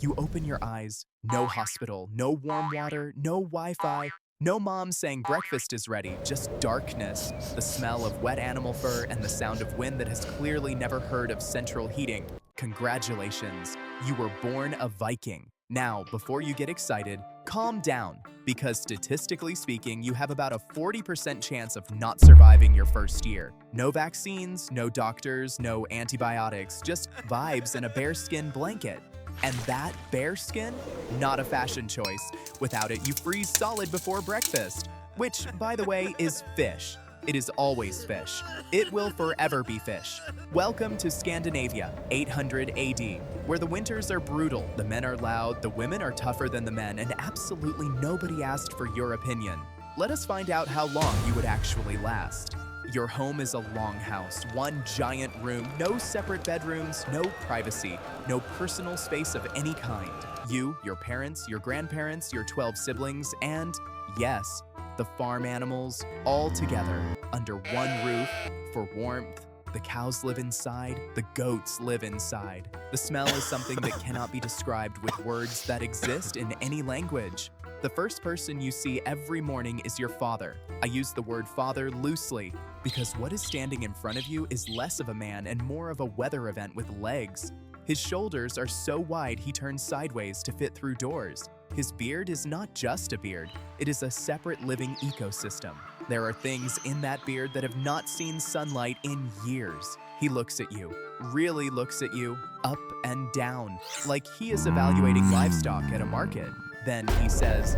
You open your eyes, no hospital, no warm water, no Wi-Fi, no mom saying breakfast is ready, just darkness, the smell of wet animal fur, and the sound of wind that has clearly never heard of central heating. Congratulations, you were born a Viking. Now, before you get excited, calm down, because statistically speaking, you have about a 40% chance of not surviving your first year. No vaccines, no doctors, no antibiotics, just vibes and a bearskin blanket. And that bearskin? Not a fashion choice. Without it, you freeze solid before breakfast. Which, by the way, is fish. It is always fish. It will forever be fish. Welcome to Scandinavia, 800 AD, where the winters are brutal, the men are loud, the women are tougher than the men, and absolutely nobody asked for your opinion. Let us find out how long you would actually last. Your home is a longhouse, one giant room, no separate bedrooms, no privacy, no personal space of any kind. You, your parents, your grandparents, your 12 siblings, and, yes, the farm animals, all together, under one roof, for warmth. The cows live inside, the goats live inside. The smell is something that cannot be described with words that exist in any language. The first person you see every morning is your father. I use the word father loosely because what is standing in front of you is less of a man and more of a weather event with legs. His shoulders are so wide he turns sideways to fit through doors. His beard is not just a beard, it is a separate living ecosystem. There are things in that beard that have not seen sunlight in years. He looks at you, really looks at you, up and down, like he is evaluating livestock at a market. Then he says,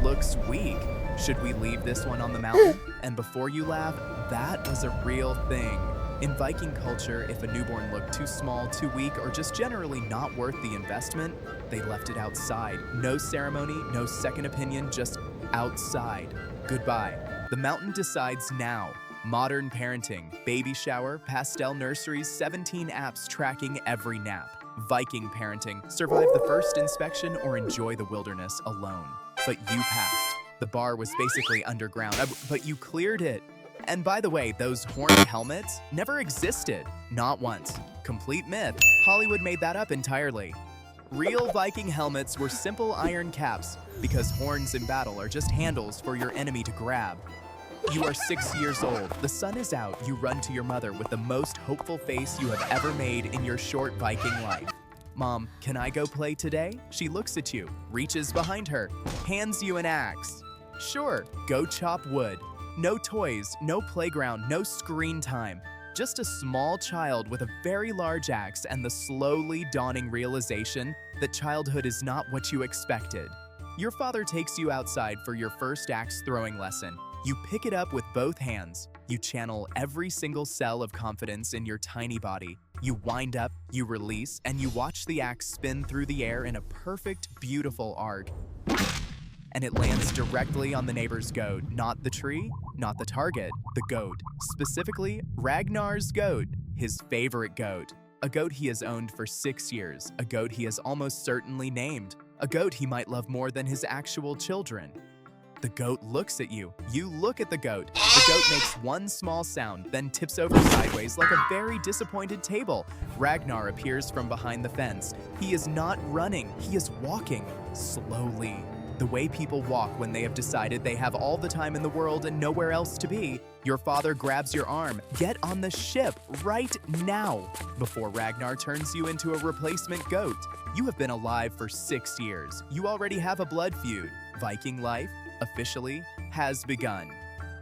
looks weak. Should we leave this one on the mountain? And before you laugh, that was a real thing. In Viking culture, if a newborn looked too small, too weak, or just generally not worth the investment, they left it outside. No ceremony, no second opinion, just outside. Goodbye. The mountain decides now. Modern parenting, baby shower, pastel nurseries, 17 apps tracking every nap. Viking parenting, survive the first inspection or enjoy the wilderness alone. But you passed. The bar was basically underground, but you cleared it. And by the way, those horned helmets never existed. Not once. Complete myth. Hollywood made that up entirely. Real Viking helmets were simple iron caps because horns in battle are just handles for your enemy to grab. You are 6 years old, the sun is out, you run to your mother with the most hopeful face you have ever made in your short Viking life. Mom, can I go play today? She looks at you, reaches behind her, hands you an axe. Sure, go chop wood. No toys, no playground, no screen time. Just a small child with a very large axe and the slowly dawning realization that childhood is not what you expected. Your father takes you outside for your first axe throwing lesson. You pick it up with both hands. You channel every single cell of confidence in your tiny body. You wind up, you release, and you watch the axe spin through the air in a perfect, beautiful arc. And it lands directly on the neighbor's goat. Not the tree, not the target, the goat. Specifically, Ragnar's goat, his favorite goat. A goat he has owned for 6 years. A goat he has almost certainly named. A goat he might love more than his actual children. The goat looks at you. You look at the goat. The goat makes one small sound, then tips over sideways like a very disappointed table. Ragnar appears from behind the fence. He is not running, he is walking, slowly. The way people walk when they have decided they have all the time in the world and nowhere else to be. Your father grabs your arm. Get on the ship right now before Ragnar turns you into a replacement goat. You have been alive for 6 years. You already have a blood feud. Viking life officially has begun.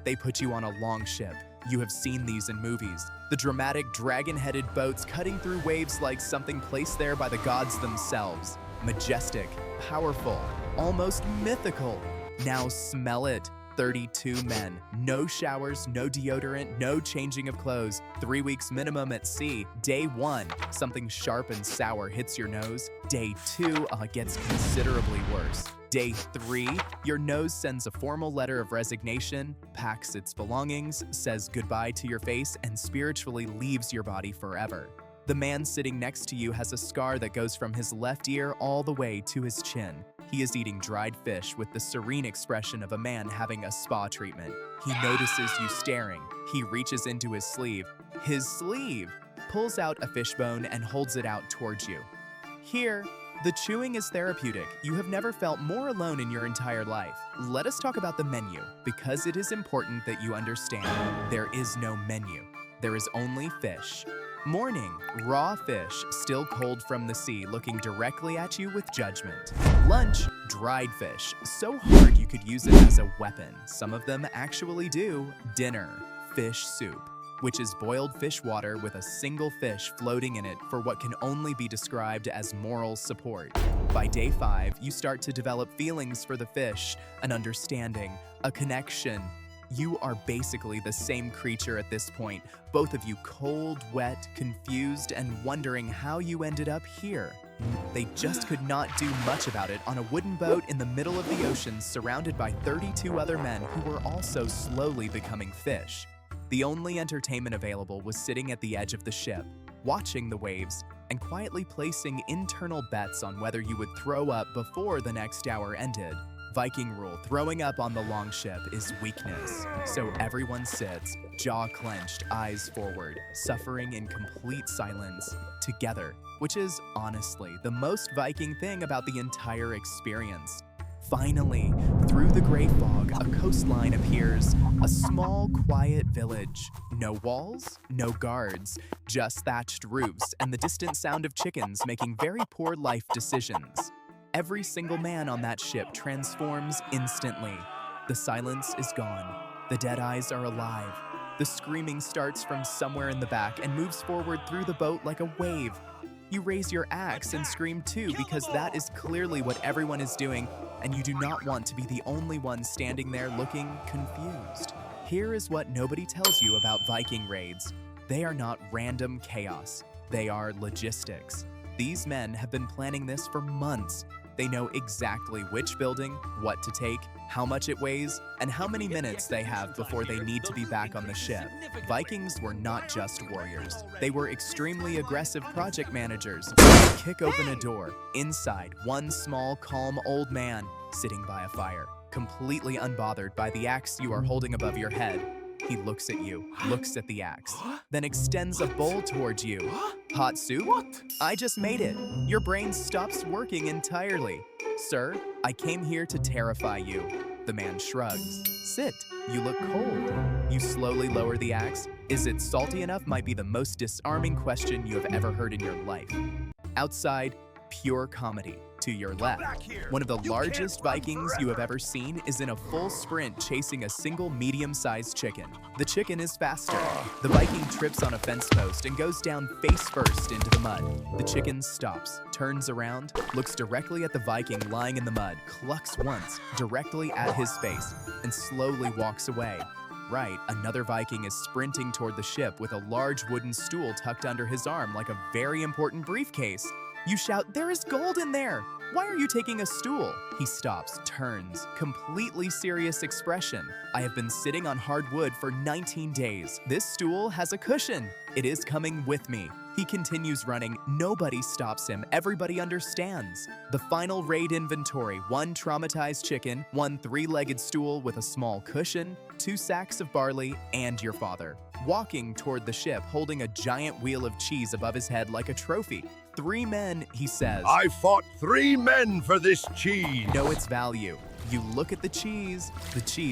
They put you on a long ship. You have seen these in movies. The dramatic dragon-headed boats cutting through waves like something placed there by the gods themselves. Majestic, powerful, almost mythical. Now smell it. 32 men. No showers, no deodorant, no changing of clothes. 3 weeks minimum at sea. Day 1, something sharp and sour hits your nose. Day 2, gets considerably worse. Day 3, your nose sends a formal letter of resignation, packs its belongings, says goodbye to your face, and spiritually leaves your body forever. The man sitting next to you has a scar that goes from his left ear all the way to his chin. He is eating dried fish with the serene expression of a man having a spa treatment. He notices you staring. He reaches into his sleeve, pulls out a fishbone and holds it out towards you. Here, The chewing is therapeutic. You have never felt more alone in your entire life. Let us talk about the menu, because it is important that you understand there is no menu. There is only fish. Morning, raw fish, still cold from the sea, looking directly at you with judgment. Lunch, dried fish, so hard you could use it as a weapon. Some of them actually do. Dinner, fish soup, which is boiled fish water with a single fish floating in it for what can only be described as moral support. By day 5, you start to develop feelings for the fish, an understanding, a connection. You are basically the same creature at this point, both of you cold, wet, confused, and wondering how you ended up here. They just could not do much about it on a wooden boat in the middle of the ocean, surrounded by 32 other men who were also slowly becoming fish. The only entertainment available was sitting at the edge of the ship, watching the waves, and quietly placing internal bets on whether you would throw up before the next hour ended. Viking rule, throwing up on the longship is weakness. So everyone sits, jaw clenched, eyes forward, suffering in complete silence, together, which is, honestly, the most Viking thing about the entire experience. Finally, through the gray fog, a coastline appears, a small, quiet village. No walls, no guards, just thatched roofs and the distant sound of chickens making very poor life decisions. Every single man on that ship transforms instantly. The silence is gone. The dead eyes are alive. The screaming starts from somewhere in the back and moves forward through the boat like a wave. You raise your axe and scream too, because that is clearly what everyone is doing, and you do not want to be the only one standing there looking confused. Here is what nobody tells you about Viking raids. They are not random chaos. They are logistics. These men have been planning this for months. They know exactly which building, what to take, how much it weighs, and how many minutes they have before they need to be back on the ship. Vikings were not just warriors. They were extremely aggressive project managers. They kick open a door. Inside, one small, calm old man sitting by a fire, completely unbothered by the axe you are holding above your head. He looks at you, looks at the axe, then extends a bowl towards you. Hot soup? I just made it. Your brain stops working entirely. Sir, I came here to terrify you. The man shrugs. Sit. You look cold. You slowly lower the axe. Is it salty enough? Might be the most disarming question you have ever heard in your life. Outside, pure comedy. To your left, one of the largest Vikings you have ever seen is in a full sprint chasing a single medium-sized chicken. The chicken is faster. The Viking trips on a fence post and goes down face first into the mud. The chicken stops, turns around, looks directly at the Viking lying in the mud, clucks once, directly at his face, and slowly walks away. Right, another Viking is sprinting toward the ship with a large wooden stool tucked under his arm like a very important briefcase. You shout, "There is gold in there! Why are you taking a stool?" He stops, turns, completely serious expression. "I have been sitting on hard wood for 19 days. This stool has a cushion. It is coming with me." He continues running. Nobody stops him. Everybody understands. The final raid inventory: 1 traumatized chicken, 1 3-legged stool with a small cushion, 2 sacks of barley, and your father, walking toward the ship holding a giant wheel of cheese above his head like a trophy. 3 men, he says. I fought 3 men for this cheese. Know its value. You look at the cheese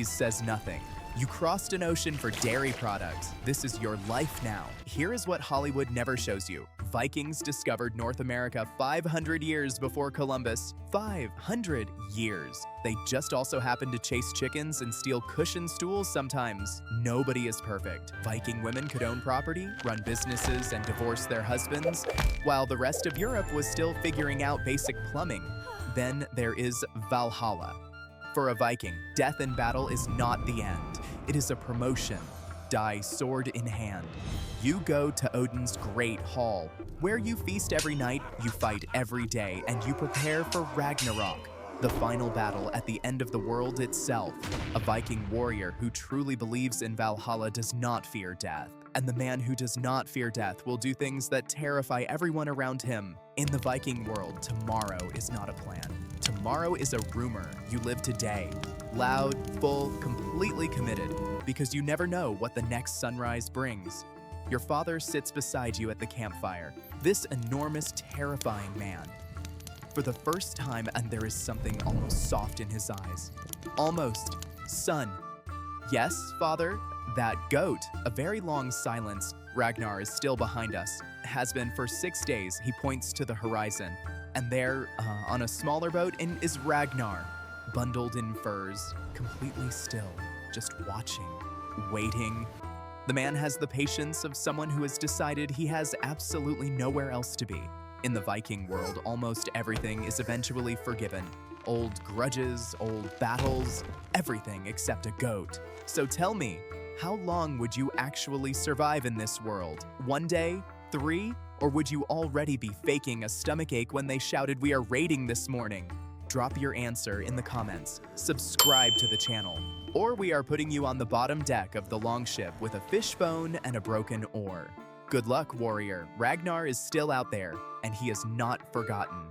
says nothing. You crossed an ocean for dairy products. This is your life now. Here is what Hollywood never shows you. Vikings discovered North America 500 years before Columbus. 500 years. They just also happened to chase chickens and steal cushion stools sometimes. Nobody is perfect. Viking women could own property, run businesses, and divorce their husbands, while the rest of Europe was still figuring out basic plumbing. Then there is Valhalla. For a Viking, death in battle is not the end. It is a promotion. Die sword in hand. You go to Odin's great hall, where you feast every night, you fight every day, and you prepare for Ragnarok, the final battle at the end of the world itself. A Viking warrior who truly believes in Valhalla does not fear death. And the man who does not fear death will do things that terrify everyone around him. In the Viking world, tomorrow is not a plan. Tomorrow is a rumor. You live today. Loud, full, completely committed, because you never know what the next sunrise brings. Your father sits beside you at the campfire. This enormous, terrifying man. for the first time, and there is something almost soft in his eyes. Almost. Son. Yes, father? That goat. A very long silence. Ragnar is still behind us. Has been for 6 days. He points to the horizon. And there, on a smaller boat, is Ragnar. Bundled in furs. Completely still. Just watching. Waiting. The man has the patience of someone who has decided he has absolutely nowhere else to be. In the Viking world, almost everything is eventually forgiven. Old grudges, old battles, everything except a goat. So tell me, how long would you actually survive in this world? 1 day? 3? Or would you already be faking a stomachache when they shouted, "We are raiding this morning"? Drop your answer in the comments. Subscribe to the channel. Or we are putting you on the bottom deck of the longship with a fishbone and a broken oar. Good luck, warrior. Ragnar is still out there, and he is not forgotten.